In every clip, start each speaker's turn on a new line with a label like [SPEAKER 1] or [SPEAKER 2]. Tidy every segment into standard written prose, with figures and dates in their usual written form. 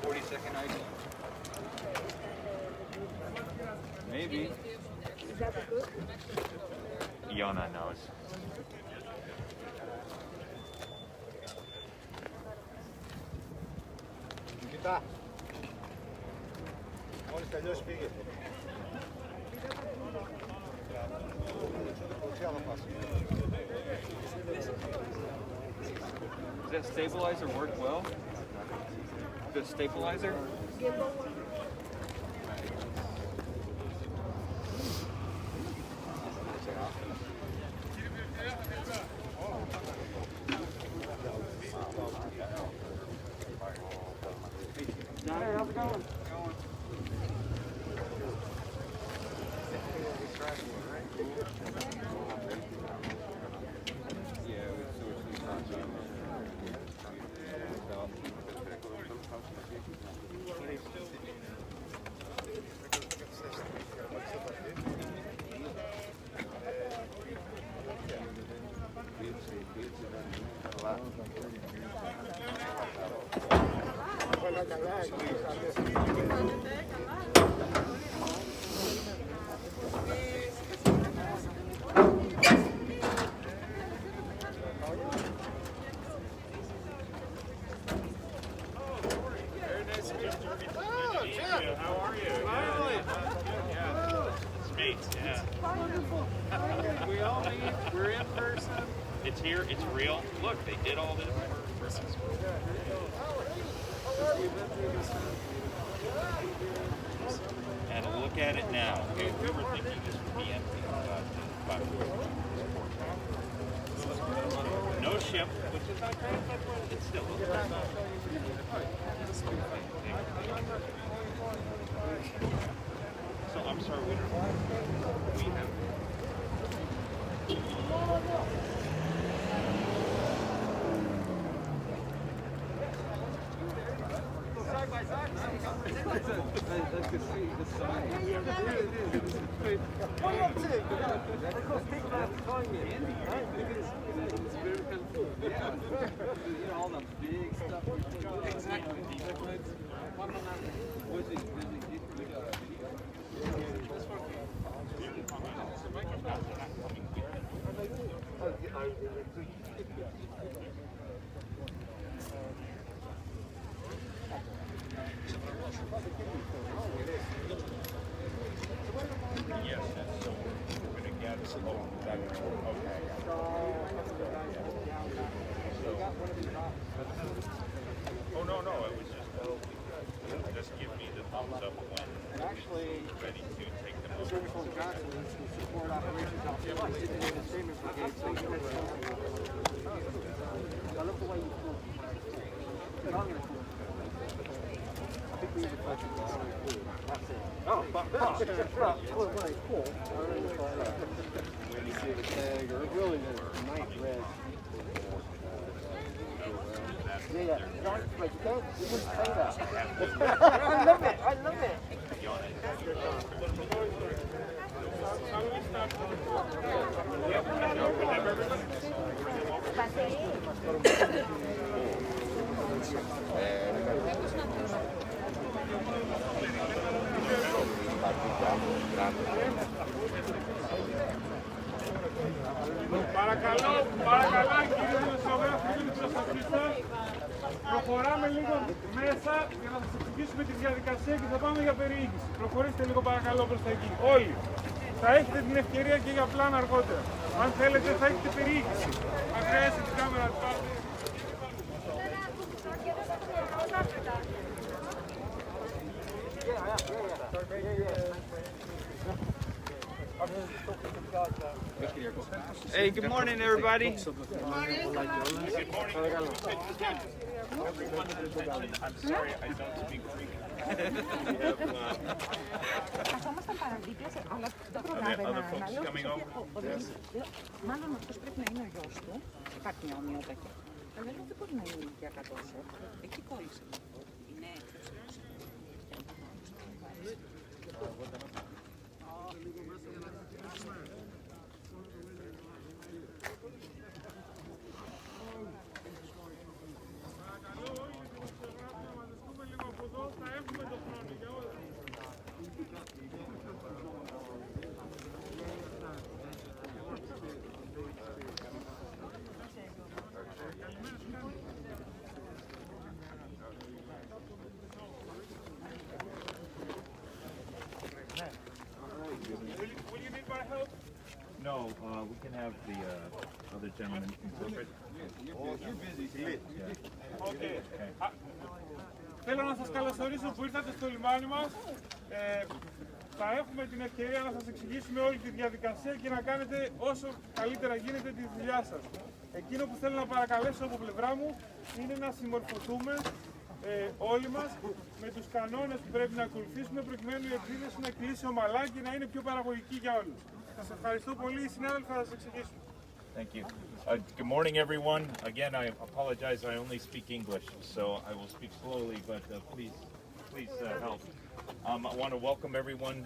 [SPEAKER 1] 40-second ice. Maybe.
[SPEAKER 2] Is that good?
[SPEAKER 1] Iona knows.
[SPEAKER 3] Κοίτα. Μόλις τελειώσει πήγε.
[SPEAKER 1] Does that stabilizer work well? The stabilizer?
[SPEAKER 4] How's it going?
[SPEAKER 5] We're in person. It's here. It's real. Look, they did all this for Christmas. And look at it now. We were thinking this would be empty. No ship, which is not great, but it's still So I'm sorry, we have.
[SPEAKER 4] What are you up to? Of course, people have to find me. It's very helpful. Yeah. You know, all the big stuff. Exactly.
[SPEAKER 5] Yes, so we're going to get some of that. Okay. Oh, no, it was just give me the thumbs up when
[SPEAKER 4] Actually,
[SPEAKER 5] ready to take them over.
[SPEAKER 4] Surgical Johnson to support operations out there. I did it in the Statement Brigade. So I love the way you feel. I think we need to touch it. That's it. Oh, but when I pull, when you see the tag, or really the night red. Yeah. Don't, but you can't, you just say that. I love it.
[SPEAKER 6] Παρακαλώ κύριε δημοσιογράφοι, κύριε Ξενάγηση, προχωράμε λίγο μέσα για να σας εξηγήσουμε τη διαδικασία και θα πάμε για περιήγηση. Προχωρήστε λίγο παρακαλώ προς τα εκεί. Όλοι. Θα έχετε την ευκαιρία και για πλάνα αργότερα. Αν θέλετε θα έχετε περιήγηση. Αν χρειάζεται την κάμερα να πάρετε.
[SPEAKER 1] Hey, good morning, everybody.
[SPEAKER 5] Good morning. I'm sorry, I don't speak Greek.
[SPEAKER 2] Καθόμασταν παραδίπλα, αλλά δεν προλάβαινα να λέω. Μάλλον αυτός πρέπει να είναι ο γιος του. Υπάρχει μια ομοιότατη. Αλλά λέω δεν μπορεί να είναι ηλικιακά τόσο. Εκεί κόλλησε. Είναι
[SPEAKER 6] I help?
[SPEAKER 5] No, we can have the other gentleman interpret.
[SPEAKER 6] Okay. Θέλω να σας καλωσορίσω που ήρθατε στο λιμάνι μας. Θα έχουμε την ευκαιρία να σας εξηγήσουμε όλη τη διαδικασία και να κάνετε όσο καλύτερα γίνεται τη δουλειά σας. Εκείνο που θέλω να παρακαλέσω από πλευρά μου είναι να συμμορφωθούμε όλοι μας με τους κανόνες που πρέπει να ακολουθήσουμε προκειμένου η εκδήλωση να κλείσει ομαλά και να είναι πιο παραγωγική για όλους. Σας ευχαριστώ πολύ, οι συνάδελφοι θα σας εξηγήσουν.
[SPEAKER 5] Thank you. Good morning, everyone. Again, I apologize. I only speak English, so I will speak slowly, but please help. I want to welcome everyone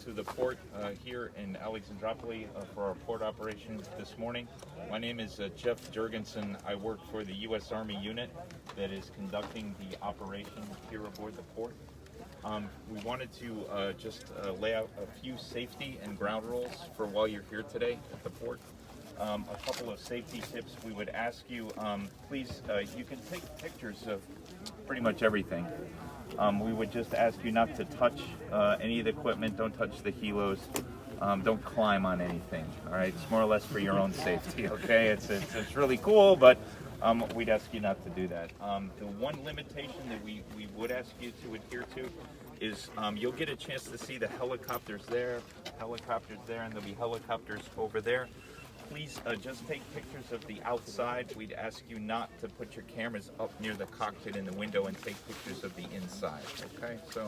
[SPEAKER 5] to the port here in Alexandroupoli for our port operation this morning. My name is Jeff Jurgensen. I work for the U.S. Army unit that is conducting the operation here aboard the port. We wanted to just lay out a few safety and ground rules for while you're here today at the port. A couple of safety tips we would ask you. Please, you can take pictures of pretty much everything. We would just ask you not to touch any of the equipment, don't touch the helos, don't climb on anything, all right? It's more or less for your own safety, okay? It's really cool, but we'd ask you not to do that. The one limitation that we would ask you to adhere to is you'll get a chance to see the helicopters there, and there'll be helicopters over there. Please just take pictures of the outside. We'd ask you not to put your cameras up near the cockpit in the window and take pictures of the inside, okay? So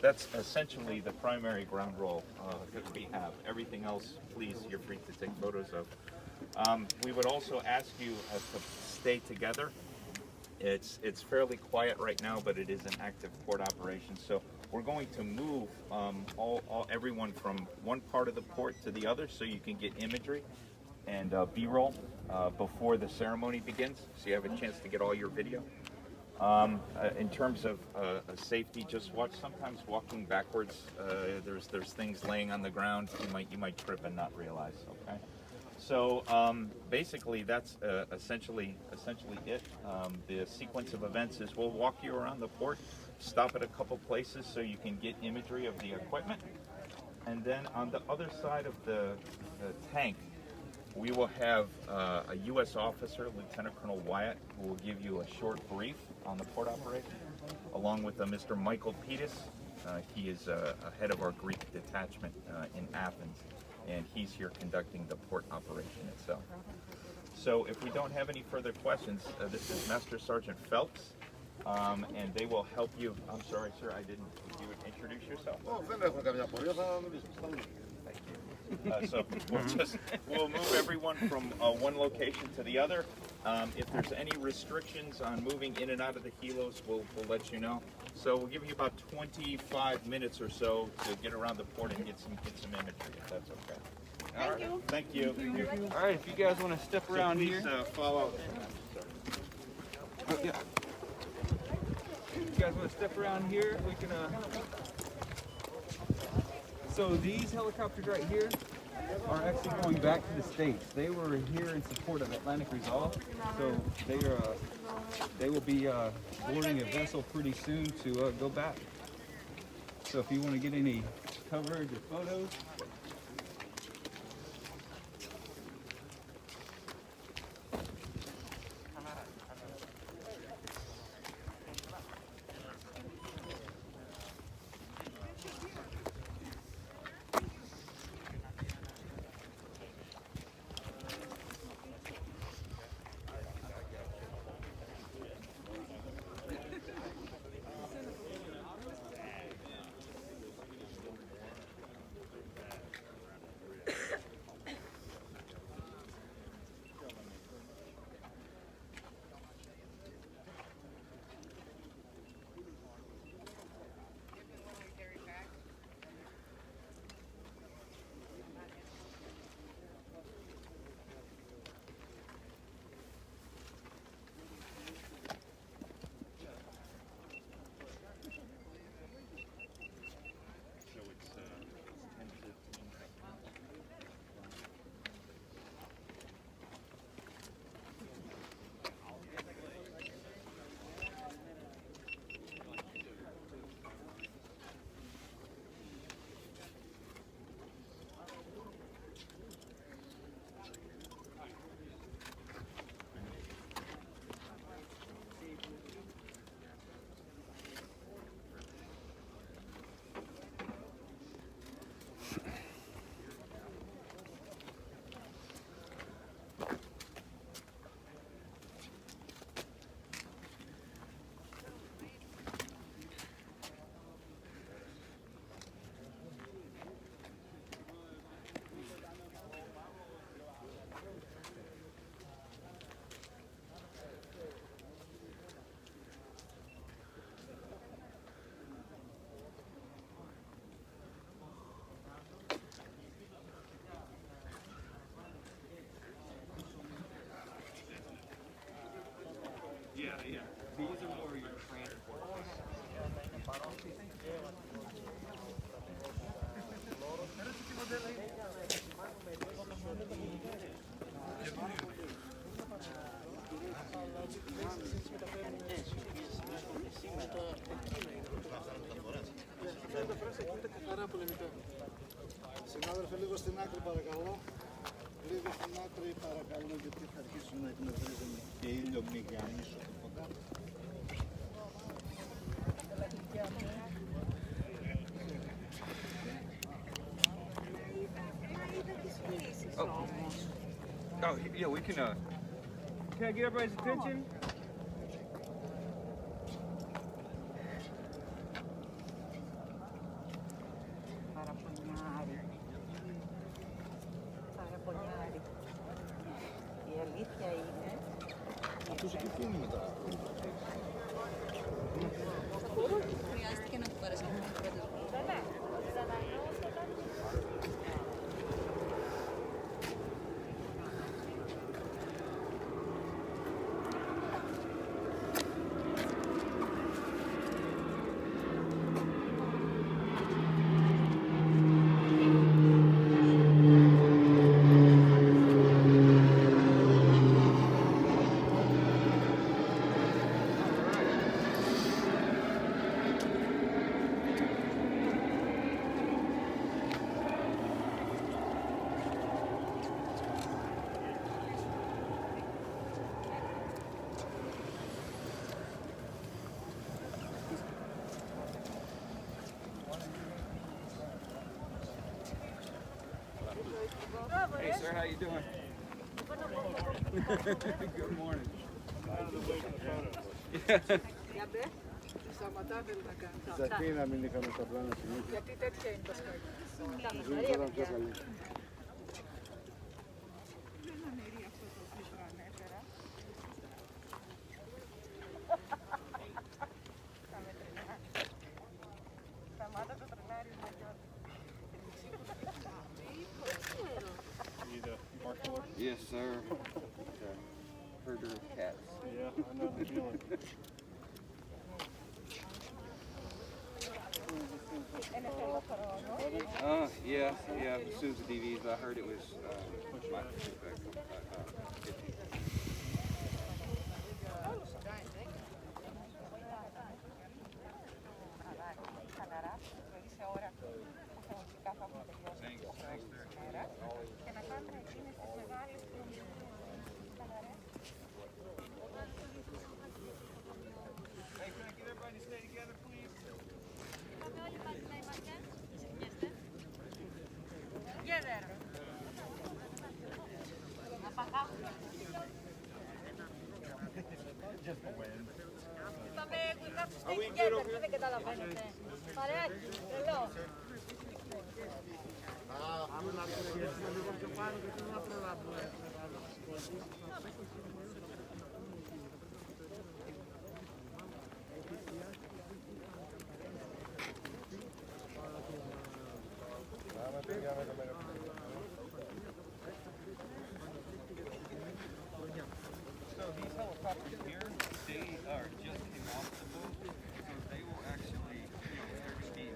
[SPEAKER 5] that's essentially the primary ground rule that we have. Everything else, please, you're free to take photos of. We would also ask you to stay together. It's fairly quiet right now, but it is an active port operation. So we're going to move everyone from one part of the port to the other so you can get imagery and B-roll before the ceremony begins, so you have a chance to get all your video. In terms of safety, just watch. Sometimes walking backwards, there's things laying on the ground. You might trip and not realize. Okay. So basically, that's essentially it. The sequence of events is we'll walk you around the port, stop at a couple places so you can get imagery of the equipment, and then on the other side of the tank, we will have a U.S. officer, Lieutenant Colonel Wyatt, who will give you a short brief on the port operation, along with Mr. Michael Pettis. He is head of our Greek detachment in Athens, and he's here conducting the port operation itself. So if we don't have any further questions, this is Master Sergeant Phelps, and they will help you. I'm sorry, sir, I didn't. You would introduce yourself? Thank you. So we'll move everyone from one location to the other. If there's any restrictions on moving in and out of the helos, we'll let you know. So we'll give you about 25 minutes or so to get around the port and get some imagery, if that's okay. Thank you.
[SPEAKER 1] All right, if you guys want to step around
[SPEAKER 5] please,
[SPEAKER 1] here.
[SPEAKER 5] Follow.
[SPEAKER 1] Yeah. If you guys want to step around here, we can. So these helicopters right here are actually going back to the States. They were here in support of Atlantic Resolve, so they will be boarding a vessel pretty soon to go back. So if you want to get any coverage or photos.
[SPEAKER 3] Συνάδελφε, λίγο στην άκρη παρακαλώ. Λίγο στην άκρη παρακαλώ, γιατί θα αρχίσουν να εκμετρίζουν και ήλιο μη γαμίσω τίποτα.
[SPEAKER 1] Oh, yeah, we can, can I get everybody's attention?
[SPEAKER 2] Παραπονιάρι. Παραπονιάρι. Η αλήθεια είναι...
[SPEAKER 3] Αυτούς εκεί τι είναι μετά.
[SPEAKER 7] Χρειάστηκε να του παρασκευούν την πρώτη φορά.
[SPEAKER 1] Hey, sir, how you doing? Good morning.
[SPEAKER 3] Ζακή να μην είχαμε τα πλάνα συνήθεια.
[SPEAKER 2] Γιατί τέτοια είναι τα σκάκια.
[SPEAKER 3] Δεν ήταν πιο καλή.
[SPEAKER 1] Yes, sir. Herder of cats.
[SPEAKER 3] Yeah, I know the feeling.
[SPEAKER 1] Yeah. As soon as the DVs, I heard it was my
[SPEAKER 7] Δεν καταλαβαίνετε. Παρέακι, τρελό.
[SPEAKER 1] So these helicopters here, they are just inoperable. So they will actually, they're steam,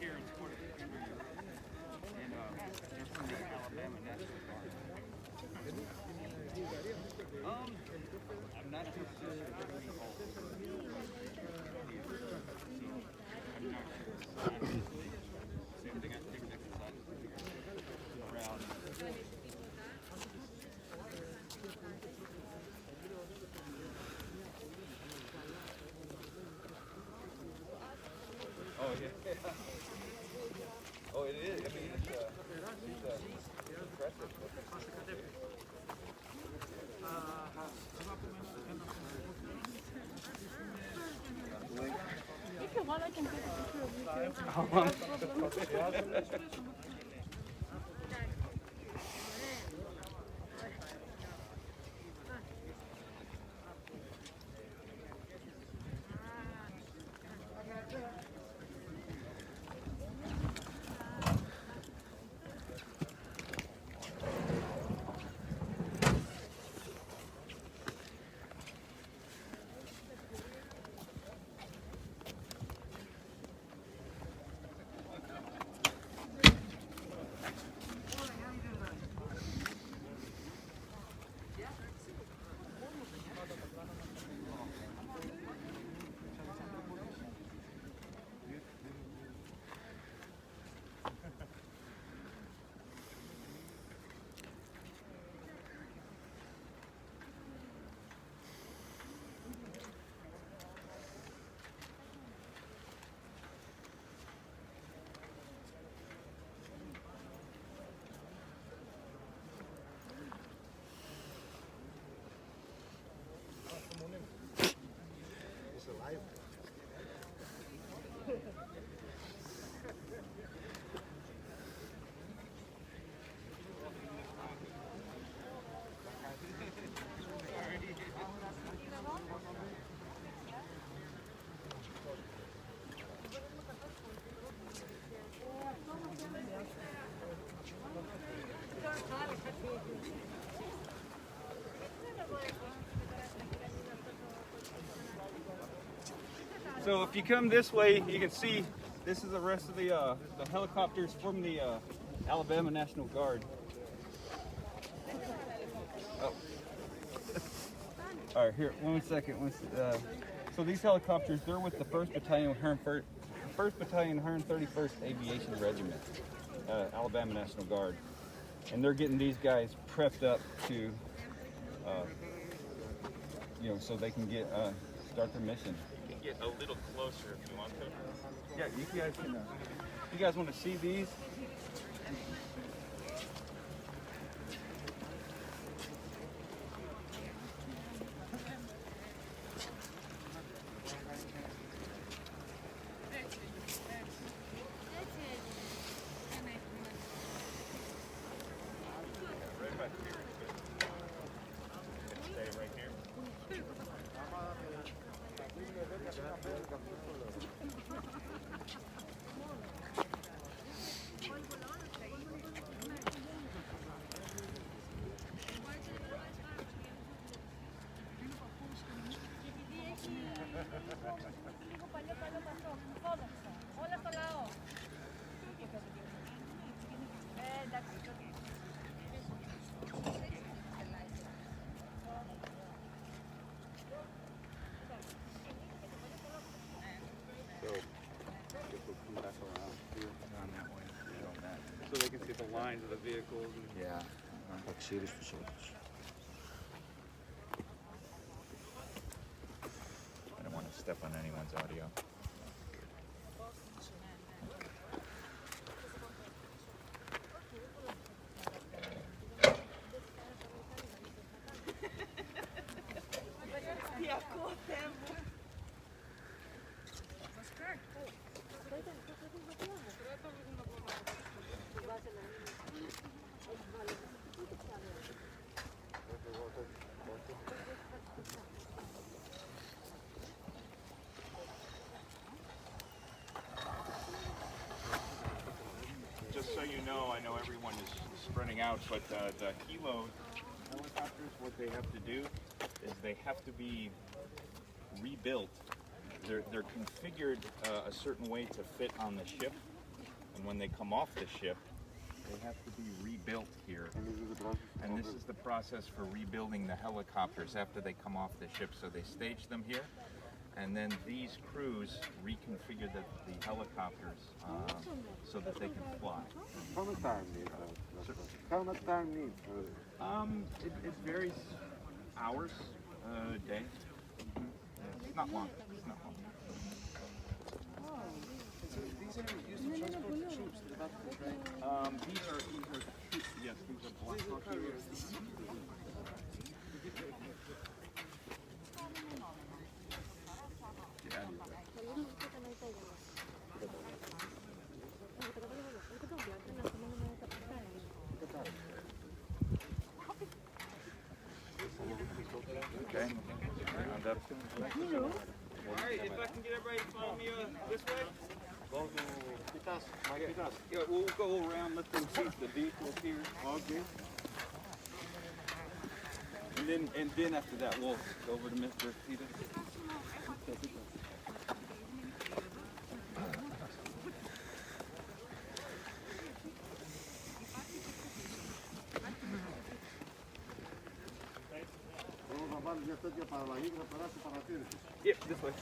[SPEAKER 1] here in support of the and they're from the Alabama National Guard. I'm not too sure. I'm not sure. Same thing I take next slide. Around. Oh yeah. Oh, it is. I mean, it's impressive.
[SPEAKER 7] If you want, I can take a picture of you.
[SPEAKER 1] So if you come this way, you can see this is the rest of the helicopters from the Alabama National Guard. Oh. All right, here, one second. So these helicopters, they're with the 1st Battalion, 1st Battalion, 131st Aviation Regiment, Alabama National Guard, and they're getting these guys prepped up to, so they can get start their mission.
[SPEAKER 5] You can get a little closer if you want to.
[SPEAKER 1] Yeah, you guys can. You guys want to see these?
[SPEAKER 6] So they can see the lines of the vehicles.
[SPEAKER 1] Yeah.
[SPEAKER 5] I don't want to step on anyone's audio. Just so you know, I know everyone is spreading out, but the helo helicopters, what they have to do is they have to be rebuilt. They're configured a certain way to fit on the ship, and when they come off the ship, they have to be rebuilt here. And this is the process for rebuilding the helicopters after they come off the ship. So they stage them here, and then these crews reconfigure the helicopters so that they can fly.
[SPEAKER 4] How much time needs?
[SPEAKER 5] It varies hours a day. It's not long. It's not long.
[SPEAKER 4] So these are used to transport the troops to the battlefield, right?
[SPEAKER 5] These are troops. Yes, these are Black Hawk carriers. Okay. Round up.
[SPEAKER 1] Alright, if I can get everybody to follow me this way. Yeah, we'll go around, let them see the vehicles here.
[SPEAKER 4] Okay.
[SPEAKER 1] And then after that, we'll go over to Mr. Peter. Yep, this way.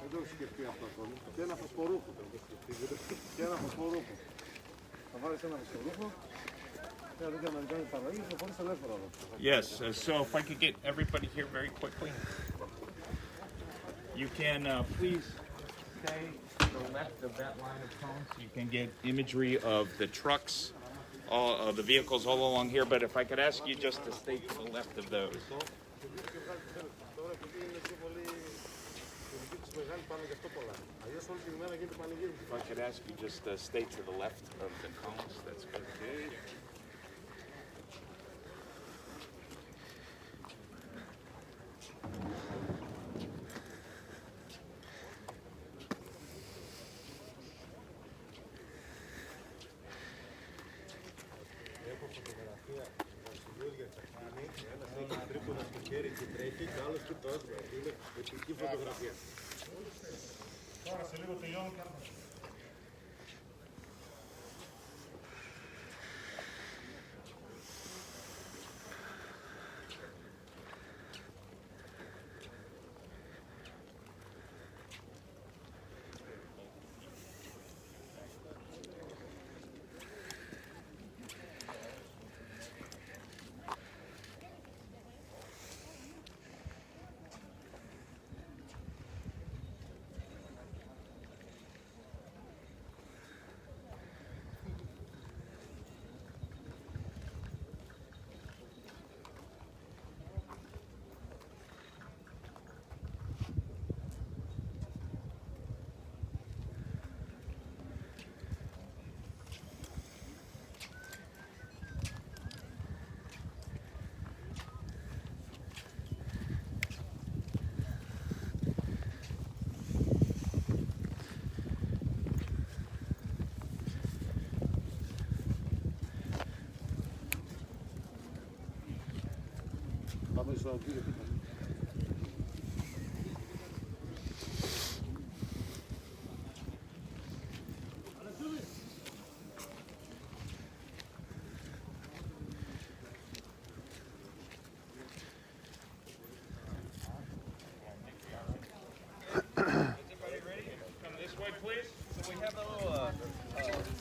[SPEAKER 4] Δεν το έχω σκεφτεί αυτό ακόμη. Και ένα φωσφορούχο. Και ένα φωσφορούχο. Θα βάλεις ένα φωσφορούχο. Και να δείτε Αμερικάνικη παραγωγή και χωρίς ελεύθερο εδώ.
[SPEAKER 5] Yes, so if I could get everybody here very quickly. You can please stay to the left of that line of cones so you can get imagery of the trucks, all of the vehicles all along here, but if I could ask you just to stay to the left of those. If I could ask you just stay to the left of the cones, that's good.
[SPEAKER 6] Τώρα σε λίγο τελειώνω και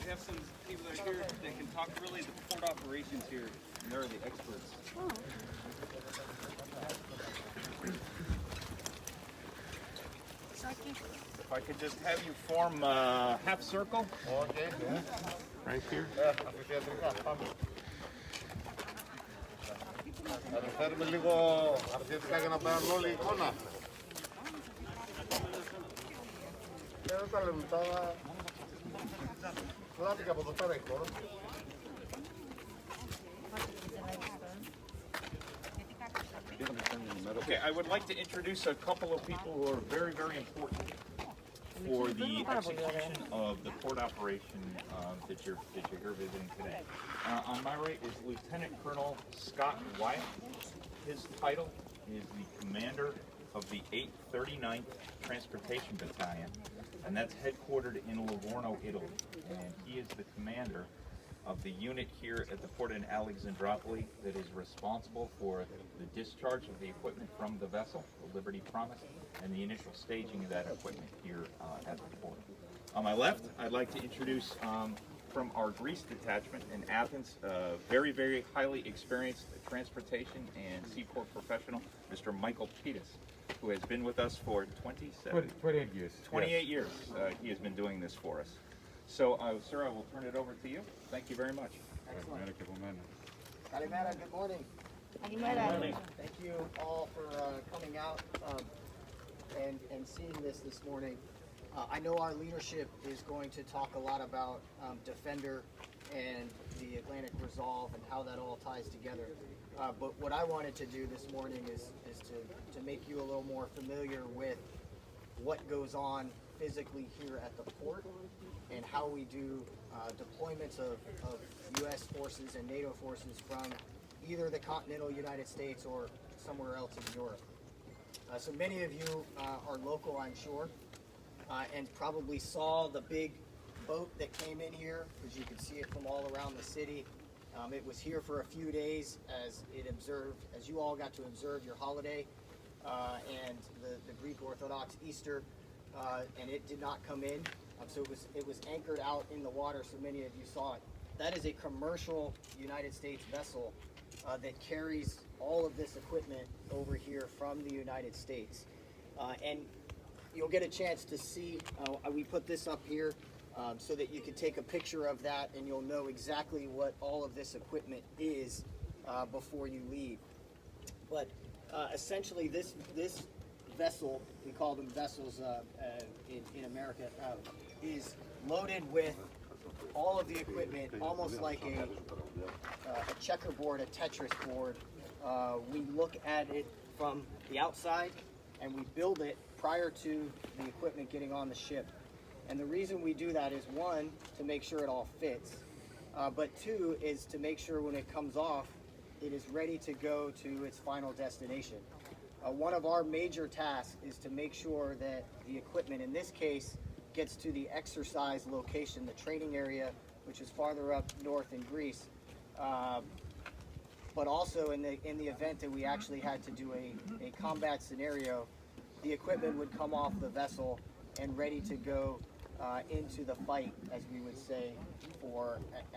[SPEAKER 1] we have some people that are here that can talk really the port operations here, and they're the experts.
[SPEAKER 5] If I could just have you form a half circle.
[SPEAKER 3] Okay.
[SPEAKER 5] Right here.
[SPEAKER 3] Θα το φέρουμε λίγο αρχιτεκτικά για να παίρνουν όλη η εικόνα. Και δεν τα λέμε τώρα. Λάτικα από εδώ πέρα η χώρο.
[SPEAKER 5] Okay, I would like to introduce a couple of people who are very, very important for the execution of the port operation that you're here visiting today. On my right is Lieutenant Colonel Scott Wyatt. His title is the commander of the 839th Transportation Battalion, and that's headquartered in Livorno, Italy. And he is the commander of the unit here at the port in Alexandroupoli that is responsible for the discharge of the equipment from the vessel, the Liberty Promise, and the initial staging of that equipment here at the port. On my left, I'd like to introduce from our Greece detachment in Athens, very, very highly experienced transportation and seaport professional, Mr. Michael Pettis, who has been with us for
[SPEAKER 6] 28 years.
[SPEAKER 5] 28 years he has been doing this for us. So, sir, I will turn it over to you. Thank you very much.
[SPEAKER 8] Kalimera, good morning. Thank you all for coming out and seeing this morning. I know our leadership is going to talk a lot about Defender and the Atlantic Resolve and how that all ties together. But what I wanted to do this morning is to make you a little more familiar with what goes on physically here at the port and how we do deployments of U.S. forces and NATO forces from either the continental United States or somewhere else in Europe. So many of you are local, I'm sure, and probably saw the big boat that came in here, as you can see it from all around the city. It was here for a few days as you all got to observe your holiday and the Greek Orthodox Easter, and it did not come in. So it was anchored out in the water, so many of you saw it. That is a commercial United States vessel that carries all of this equipment over here from the United States. And you'll get a chance to see, we put this up here so that you can take a picture of that and you'll know exactly what all of this equipment is before you leave. But essentially this vessel, we call them vessels in America, is loaded with all of the equipment, almost like a checkerboard, a Tetris board. We look at it from the outside and we build it prior to the equipment getting on the ship. And the reason we do that is one, to make sure it all fits, but two is to make sure when it comes off, it is ready to go to its final destination. one of our major tasks is to make sure that the equipment, in this case, gets to the exercise location, the training area, which is farther up north in Greece. But also in the event that we actually had to do a combat scenario, the equipment would come off the vessel and ready to go into the fight, as we would say,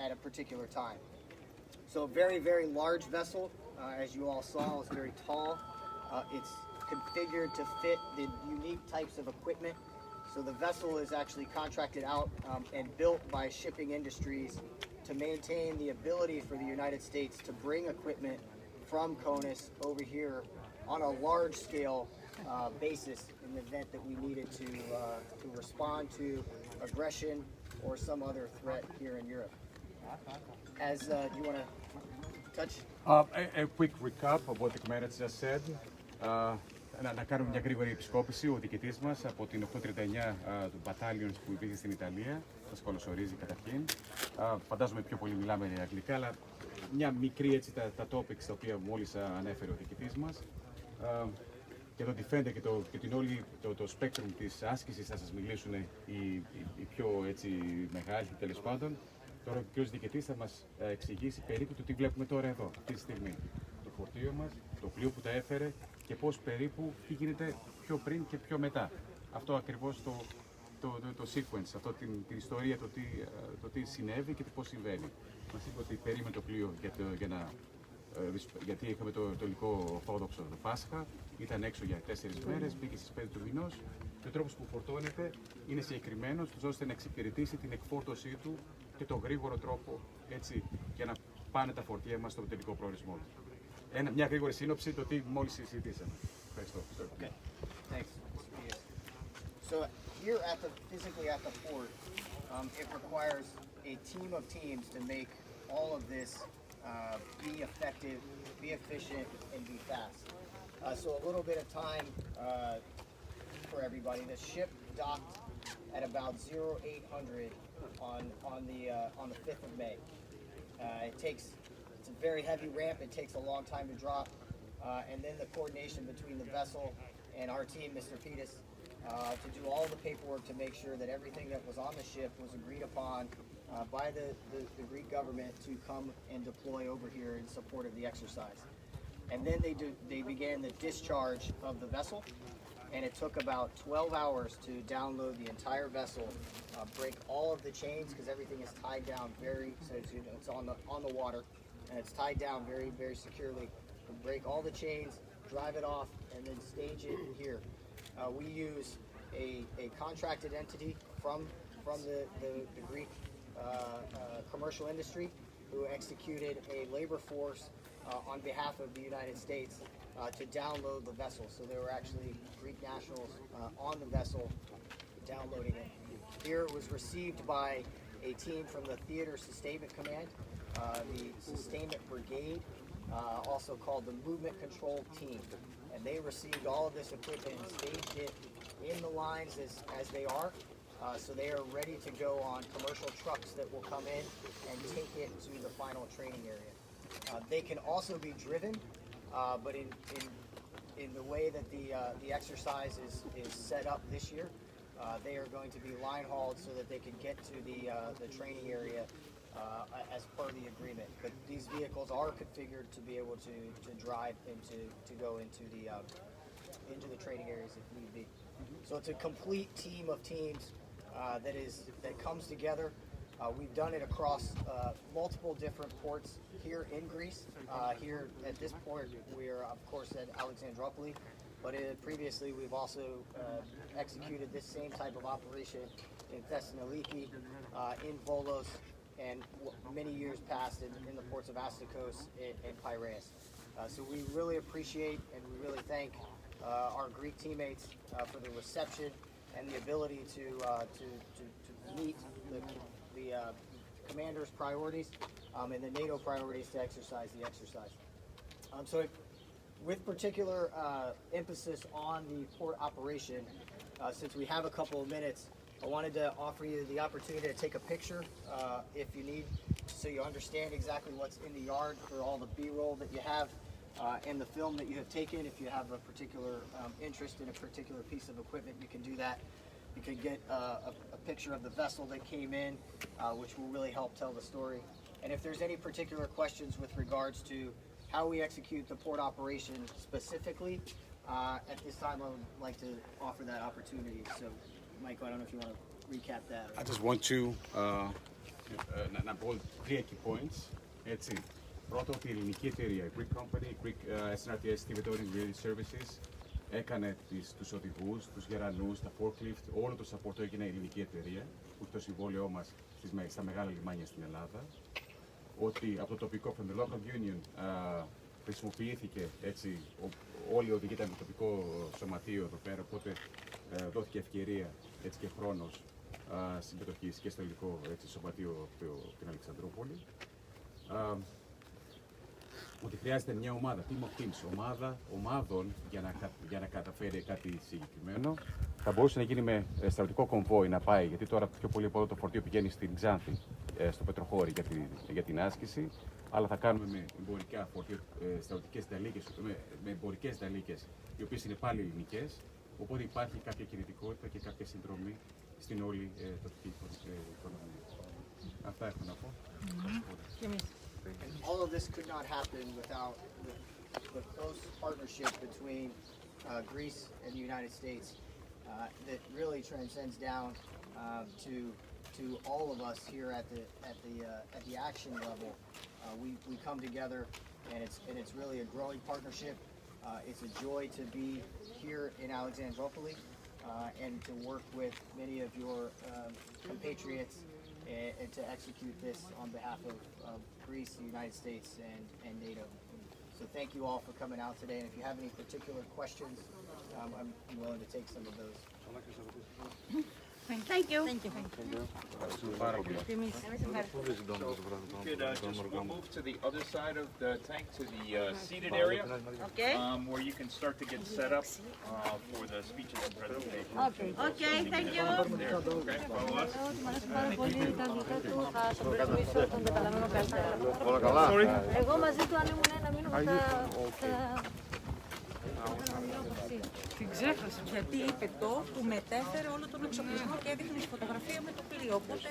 [SPEAKER 8] at a particular time. So a very, very large vessel, as you all saw, is very tall. It's configured to fit the unique types of equipment. So the vessel is actually contracted out and built by shipping industries to maintain the ability for the United States to bring equipment from CONUS over here on a large scale basis in the event that we needed to respond to aggression or some other threat here in Europe. As do you want to touch?
[SPEAKER 9] A quick recap of what the commander just said. Να κάνουμε μια γρήγορη επισκόπηση. Ο διοικητής μας από την 839 του Battalions που υπήρχε στην Ιταλία. Σας καλωσορίζει καταρχήν. Φαντάζομαι πιο πολύ μιλάμε αγγλικά, αλλά μια μικρή έτσι τα topics τα οποία μόλις ανέφερε ο διοικητής μας. Για το Defender και την όλη το spectrum της άσκησης θα σας μιλήσουν οι πιο έτσι μεγάλοι τέλος πάντων. Τώρα ο κ. διοικητής θα μας εξηγήσει περίπου το τι βλέπουμε τώρα εδώ, αυτή τη στιγμή. Το φορτίο μας, το πλοίο που τα έφερε και πώς περίπου τι γίνεται πιο πριν και πιο μετά. Αυτό ακριβώς το sequence, αυτό την ιστορία, το τι συνέβη και το πώς συμβαίνει. Μας είπε ότι περίμενε το πλοίο γιατί είχαμε το υλικό ορθόδοξο το Πάσχα, ήταν έξω για 4 μέρες, μπήκε στις 5 του μηνός και ο τρόπος που φορτώνεται είναι συγκεκριμένος, ώστε να εξυπηρετήσει την εκφόρτωσή του και τον γρήγορο τρόπο έτσι, για να πάνε τα φορτία μας στον τελικό προορισμό του. Μια γρήγορη σύνοψη το τι μόλις συζητήσαμε. Ευχαριστώ.
[SPEAKER 8] Okay. Thanks. So here physically at the port, it requires a team of teams to make all of this be effective, be efficient, and be fast. So a little bit of time for everybody. The ship docked at about 0800 on the 5th of May. It's a very heavy ramp. It takes a long time to drop, and then the coordination between the vessel and our team, Mr. Pettis, to do all the paperwork to make sure that everything that was on the ship was agreed upon by the Greek government to come and deploy over here in support of the exercise. And then they began the discharge of the vessel, and it took about 12 hours to download the entire vessel, break all of the chains because everything is tied down it's on the water, and it's tied down very, very securely. Break all the chains, drive it off, and then stage it here. We use a contracted entity from the Greek commercial industry who executed a labor force on behalf of the United States to download the vessel. So there were actually Greek nationals on the vessel downloading it. Here it was received by a team from the Theater Sustainment Command, the Sustainment Brigade, also called the Movement Control Team. And they received all of this equipment and staged it in the lines as they are. So they are ready to go on commercial trucks that will come in and take it to the final training area. They can also be driven, but in the way that the exercise is set up this year, they are going to be line hauled so that they can get to the training area as per the agreement. But these vehicles are configured to be able to drive and to go into the training areas if need be. So it's a complete team of teams that comes together. We've done it across multiple different ports here in Greece. Here at this port, we're of course at Alexandroupoli, but previously we've also executed this same type of operation in Thessaloniki, in Volos, and many years past in the ports of Astikos and Piraeus. So we really appreciate and we really thank our Greek teammates for the reception and the ability to meet the commander's priorities and the NATO priorities to exercise the exercise. So with particular emphasis on the port operation, since we have a couple of minutes, I wanted to offer you the opportunity to take a picture if you need, so you understand exactly what's in the yard for all the B-roll that you have and the film that you have taken. If you have a particular interest in a particular piece of equipment, you can do that. You can get a picture of the vessel that came in, which will really help tell the story. And if there's any particular questions with regards to how we execute the port operation specifically, at this time I would like to offer that opportunity. So, Michael, I don't know if you want to recap that.
[SPEAKER 9] I just want to να πω 3 key points. Έτσι. Πρώτο, ότι η ελληνική εταιρεία, η Greek company, Greek SRTS Stevedoring Related Services, έκανε τους οδηγούς, τους γερανούς, τα forklift, όλο το support το έγινε η ελληνική εταιρεία, που έχει το συμβόλαιό μας στα μεγάλα λιμάνια στην Ελλάδα. Ότι από το τοπικό from the local union χρησιμοποιήθηκε έτσι, όλοι οι οδηγοί ήταν το τοπικό σωματείο εδώ πέρα, οπότε δόθηκε ευκαιρία έτσι, και χρόνος συμμετοχής και στο υλικό έτσι, σωματείο στην Αλεξανδρούπολη. Ότι χρειάζεται μια ομάδα, team of teams, ομάδα ομάδων για να καταφέρει κάτι συγκεκριμένο. Θα μπορούσε να γίνει με στρατιωτικό κομβόι να πάει, γιατί τώρα πιο πολύ από εδώ το φορτίο πηγαίνει στην Ξάνθη, στο Πετροχώρι για την άσκηση, αλλά θα κάνουμε με εμπορικά φορτία, στρατιωτικές δαλίκες, με εμπορικές δαλίκες, οι οποίες είναι πάλι ελληνικές, οπότε υπάρχει κάποια κινητικότητα και κάποια συνδρομή στην όλη τοπική οικονομία. Αυτά έχω να πω.
[SPEAKER 8] And all of this could not happen without the close partnership between Greece and the United States that really transcends down to all of us here at the action level. We come together, and it's really a growing partnership. It's a joy to be here in Alexandroupoli and to work with many of your compatriots and to execute this on behalf of Greece, the United States, and NATO. So thank you all for coming out today. And if you have any particular questions, I'm willing to take some of those.
[SPEAKER 7] Thank you.
[SPEAKER 5] Could just move to the other side of the tank, to the seated area,
[SPEAKER 7] Okay.
[SPEAKER 5] where you can start to get set up for the speeches and presentations.
[SPEAKER 7] Okay, thank you.
[SPEAKER 5] There, okay, follow us.
[SPEAKER 10] Μ' αρέσει πάρα πολύ τα αγγλικά του, θα τον περιορίσω, τον καταλαβαίνω καλύτερα. Εγώ μαζί του αν ήμουν ένα μήνυμα
[SPEAKER 2] Την ξέχασα. Γιατί είπε το που μετέφερε όλο τον εξοπλισμό και έδειχνε τη φωτογραφία με το πλοίο. Οπότε.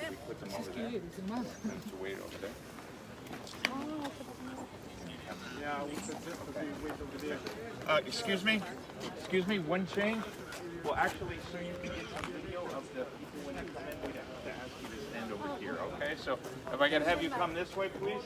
[SPEAKER 5] Excuse me, one change? Well, actually, so you can get some video of the people when they come in, we'd have to ask you to stand over here, okay? So if I could have you come this way, please.